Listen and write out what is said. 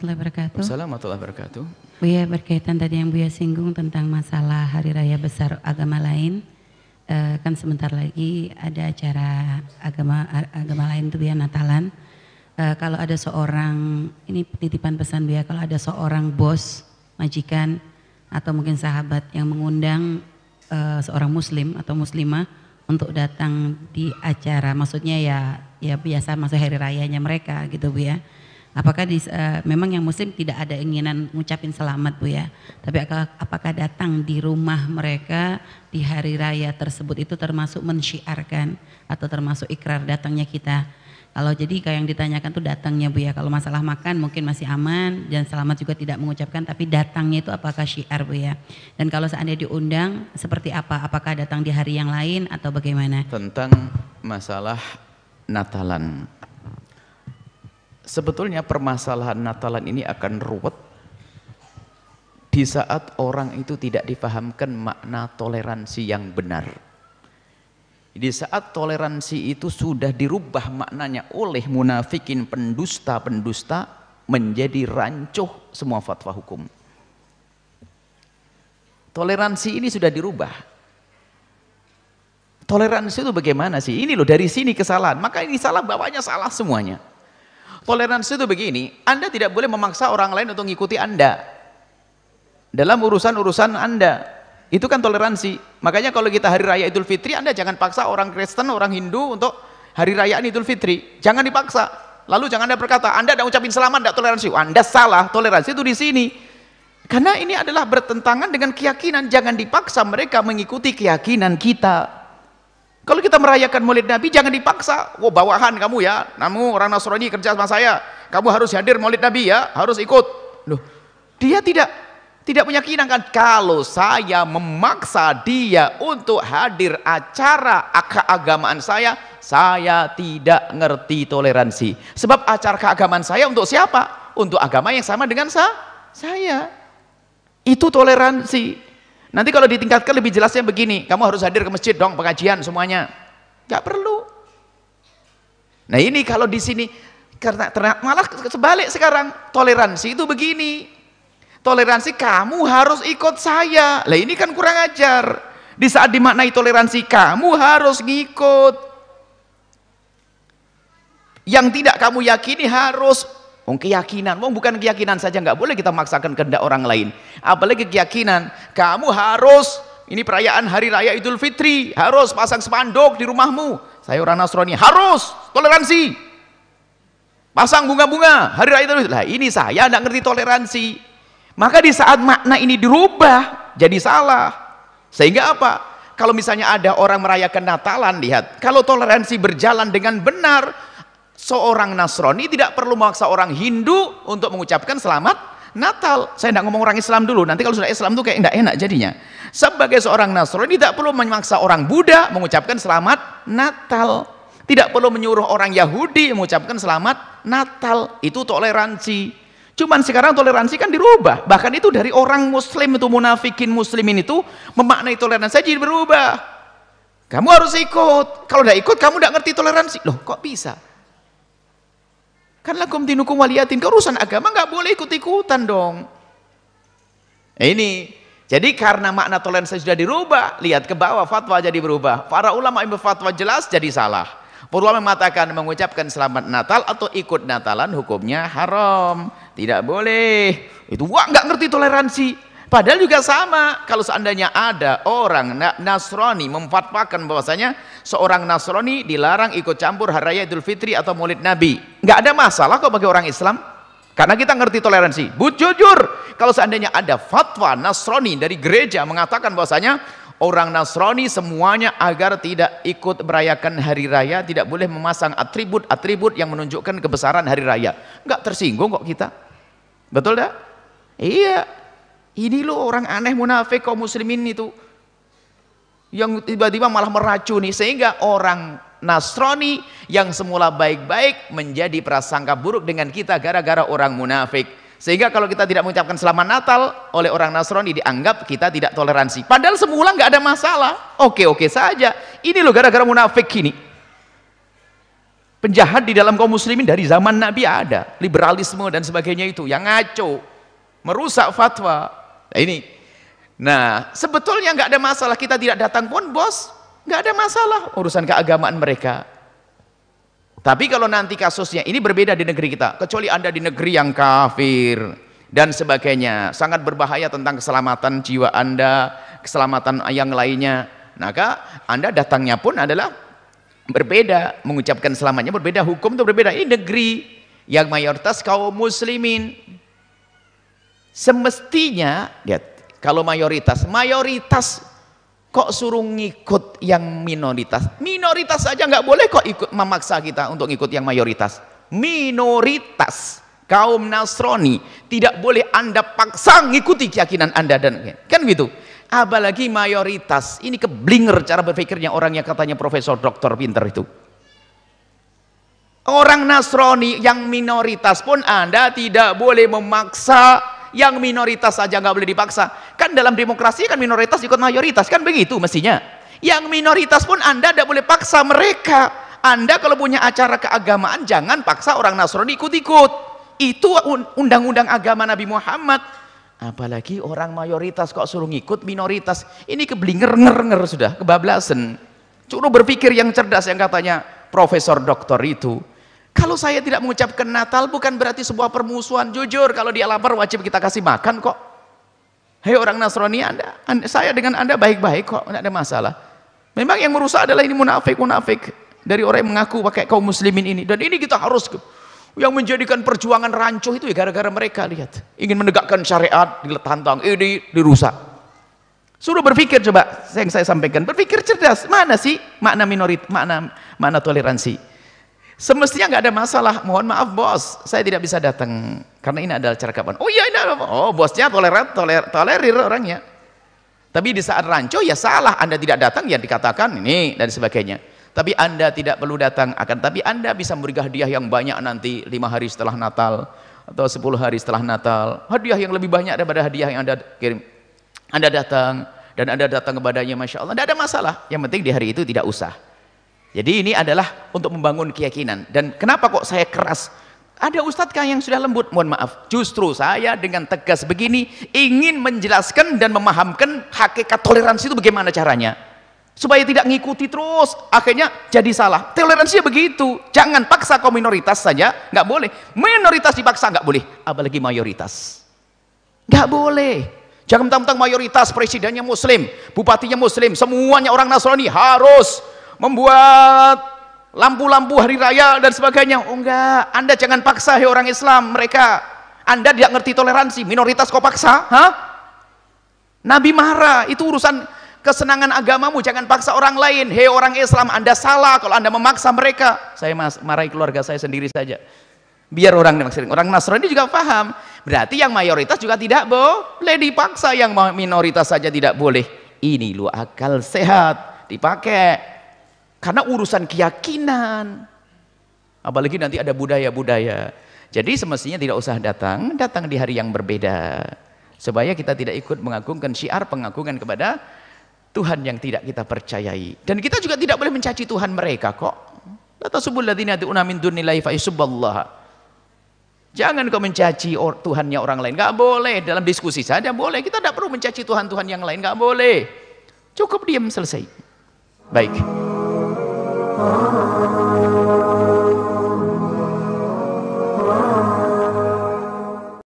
warahmatullahi wabarakatuh. Assalamualaikum warahmatullahi wabarakatuh. Buya, berkaitan tadi yang Buya singgung tentang masalah hari raya besar agama lain, kan sebentar lagi ada acara agama lain tuh Buya, Natalan. Kalau ada seorang, ini titipan pesan Buya, kalau ada seorang bos, majikan atau mungkin sahabat yang mengundang seorang muslim atau muslimah untuk datang di acara, maksudnya ya biasa masuk hari rayanya mereka gitu Bu ya. Apakah memang yang muslim tidak ada keinginan ngucapin selamat Bu ya, tapi apakah datang di rumah mereka di hari raya tersebut itu termasuk mensyiarkan atau termasuk ikrar datangnya kita? Kalau jadi kayak yang ditanyakan tuh datangnya Bu ya, kalau masalah makan mungkin masih aman dan selamat juga tidak mengucapkan, tapi datangnya itu apakah syiar Bu ya? Dan kalau seandainya diundang seperti apa? Apakah datang di hari yang lain atau bagaimana? Tentang masalah Natalan. Sebetulnya permasalahan Natalan ini akan ruwet di saat orang itu tidak dipahamkan makna toleransi yang benar. Di saat toleransi itu sudah dirubah maknanya oleh munafikin pendusta-pendusta menjadi rancuh semua fatwa hukum. Toleransi ini sudah dirubah. Toleransi itu bagaimana sih? Ini loh, dari sini kesalahan. Maka ini salah, bawahnya salah semuanya. Toleransi itu begini, Anda tidak boleh memaksa orang lain untuk mengikuti Anda dalam urusan-urusan Anda. Itu kan toleransi. Makanya kalau kita hari raya Idul Fitri, Anda jangan paksa orang Kristen, orang Hindu untuk hari rayaan Idul Fitri. Jangan dipaksa. Lalu jangan Anda berkata, Anda tidak ucapin selamat, tidak toleransi. Anda salah, toleransi itu di sini. Karena ini adalah bertentangan dengan keyakinan. Jangan dipaksa mereka mengikuti keyakinan kita. Kalau kita merayakan Maulid Nabi, jangan dipaksa. Oh, bawahan kamu ya, kamu orang Nasrani kerja sama saya, kamu harus hadir Maulid Nabi ya, harus ikut. Loh, dia tidak punya keyakinan kan? Kalau saya memaksa dia untuk hadir acara keagamaan saya tidak ngerti toleransi. Sebab acara keagamaan saya untuk siapa? Untuk agama yang sama dengan saya. Itu toleransi. Nanti kalau ditingkatkan lebih jelasnya begini, kamu harus hadir ke masjid dong, pengajian semuanya. Gak perlu. Nah ini kalau di sini, karena malah sebalik sekarang, toleransi itu begini. Toleransi kamu harus ikut saya. Lah ini kan kurang ajar. Di saat dimaknai toleransi, kamu harus ngikut. Yang tidak kamu yakini harus. Keyakinan, bukan keyakinan saja, nggak boleh kita memaksakan kehendak orang lain. Apalagi keyakinan, kamu harus, ini perayaan hari raya Idul Fitri, harus pasang spanduk di rumahmu. Saya orang Nasrani, harus toleransi. Pasang bunga-bunga hari raya Idul Fitri. Lah ini saya nggak ngerti toleransi. Maka di saat makna ini dirubah, jadi salah. Sehingga apa? Kalau misalnya ada orang merayakan Natalan, lihat, kalau toleransi berjalan dengan benar, seorang Nasrani tidak perlu memaksa orang Hindu untuk mengucapkan selamat Natal. Saya tidak ngomong orang Islam dulu, nanti kalau sudah Islam tuh kayak tidak enak jadinya. Sebagai seorang Nasrani tidak perlu memaksa orang Buddha mengucapkan selamat Natal. Tidak perlu menyuruh orang Yahudi mengucapkan selamat Natal. Itu toleransi. Cuman sekarang toleransi kan dirubah. Bahkan itu dari orang Muslim itu, munafikin muslimin itu memaknai toleransi jadi berubah. Kamu harus ikut. Kalau tidak ikut kamu tidak ngerti toleransi. Loh kok bisa? Kan lakum dinukum waliyatin, urusan agama nggak boleh ikut-ikutan dong. Ini, jadi karena makna toleransi sudah dirubah, lihat ke bawah fatwa jadi berubah. Para ulama yang berfatwa jelas jadi salah. Para ulama mengatakan mengucapkan selamat Natal atau ikut Natalan hukumnya haram, tidak boleh. Itu wah nggak ngerti toleransi. Padahal juga sama, kalau seandainya ada orang Nasrani memfatwakan bahwasanya seorang Nasrani dilarang ikut campur hari raya Idul Fitri atau Maulid Nabi, nggak ada masalah kok bagi orang Islam, karena kita ngerti toleransi. Jujur, kalau seandainya ada fatwa Nasrani dari gereja mengatakan bahwasanya orang Nasrani semuanya agar tidak ikut merayakan hari raya, tidak boleh memasang atribut-atribut yang menunjukkan kebesaran hari raya, nggak tersinggung kok kita. Betul dah? Iya. Ini loh orang aneh munafik kaum muslimin itu yang tiba-tiba malah meracuni, sehingga orang Nasrani yang semula baik-baik menjadi prasangka buruk dengan kita gara-gara orang munafik. Sehingga kalau kita tidak mengucapkan selamat Natal oleh orang Nasrani dianggap kita tidak toleransi. Padahal semula nggak ada masalah, oke-oke saja. Ini loh gara-gara munafik ini. Penjahat di dalam kaum muslimin dari zaman Nabi ada, liberalisme dan sebagainya itu yang ngaco, merusak fatwa. Nah ini, nah sebetulnya nggak ada masalah kita tidak datang pun bos, nggak ada masalah urusan keagamaan mereka. Tapi kalau nanti kasusnya ini berbeda di negeri kita, kecuali Anda di negeri yang kafir dan sebagainya, sangat berbahaya tentang keselamatan jiwa Anda, keselamatan yang lainnya, maka Anda datangnya pun adalah berbeda, mengucapkan selamatnya berbeda, hukum itu berbeda. Ini negeri yang mayoritas kaum muslimin. Semestinya lihat, kalau mayoritas kok suruh ngikut yang minoritas? Minoritas saja nggak boleh kok ikut, memaksa kita untuk ngikut yang mayoritas. Minoritas kaum Nasrani tidak boleh Anda paksa ngikuti keyakinan Anda, dan kan gitu. Apalagi mayoritas, ini keblinger cara berpikirnya orang yang katanya profesor doktor pinter itu. Orang Nasrani yang minoritas pun Anda tidak boleh memaksa, yang minoritas saja nggak boleh dipaksa. Kan dalam demokrasi kan minoritas ikut mayoritas, kan begitu mestinya. Yang minoritas pun Anda tidak boleh paksa mereka. Anda kalau punya acara keagamaan jangan paksa orang Nasrani ikut-ikut. Itu undang-undang agama Nabi Muhammad. Apalagi orang mayoritas kok suruh ngikut minoritas. Ini keblinger sudah, kebablasan. Suruh berpikir yang cerdas yang katanya profesor doktor itu. Kalau saya tidak mengucapkan Natal bukan berarti sebuah permusuhan. Jujur, kalau dia lapar wajib kita kasih makan kok. Hei orang Nasrani, saya dengan Anda baik-baik kok, tidak ada masalah. Memang yang merusak adalah ini munafik dari orang yang mengaku pakai kaum muslimin ini. Dan ini kita harus, yang menjadikan perjuangan rancuh itu ya gara-gara mereka, lihat, ingin menegakkan syariat, ditantang, ini dirusak. Suruh berpikir, coba yang saya sampaikan, berpikir cerdas. Mana sih makna minoritas, makna toleransi? Semestinya nggak ada masalah. Mohon maaf bos, saya tidak bisa datang karena ini adalah acara kapan. Oh iya, ini bosnya tolerir orangnya. Tapi di saat rancu ya salah, Anda tidak datang ya dikatakan ini dan sebagainya. Tapi Anda tidak perlu datang, tapi Anda bisa memberi hadiah yang banyak nanti 5 hari setelah Natal atau 10 hari setelah Natal, hadiah yang lebih banyak daripada hadiah yang Anda kirim. Anda datang dan Anda datang kepadanya, Masya Allah, tidak ada masalah. Yang penting di hari itu tidak usah. Jadi ini adalah untuk membangun keyakinan. Dan kenapa kok saya keras? Ada ustadzkah yang sudah lembut? Mohon maaf, justru saya dengan tegas begini ingin menjelaskan dan memahamkan hakikat toleransi itu bagaimana caranya, supaya tidak ngikuti terus akhirnya jadi salah. Toleransi begitu, jangan paksa kaum minoritas saja, nggak boleh. Minoritas dipaksa nggak boleh, apalagi mayoritas nggak boleh. Jangan mentang-mentang mayoritas presidennya muslim, bupatinya muslim, semuanya orang Nasrani harus membuat lampu-lampu hari raya dan sebagainya. Oh enggak, Anda jangan paksa hei orang Islam, mereka Anda tidak ngerti toleransi, minoritas kok paksa? Nabi marah, itu urusan kesenangan agamamu, jangan paksa orang lain. Hei orang Islam, Anda salah kalau Anda memaksa mereka. Saya marahi keluarga saya sendiri saja, biar orang Nasrani juga paham. Berarti yang mayoritas juga tidak boleh dipaksa, yang minoritas saja tidak boleh. Ini lu akal sehat dipakai, karena urusan keyakinan. Apalagi nanti ada budaya-budaya. Jadi semestinya tidak usah datang di hari yang berbeda, supaya kita tidak ikut mengagungkan syiar pengagungan kepada Tuhan yang tidak kita percayai. Dan kita juga tidak boleh mencaci Tuhan mereka kok. La tasubul ladzina yad'una min dunillahi fa yasubballaha. Jangan kau mencaci Tuhannya orang lain. Enggak boleh, dalam diskusi saja boleh. Kita tidak perlu mencaci Tuhan-Tuhan yang lain, enggak boleh. Cukup diam, selesai. Baik.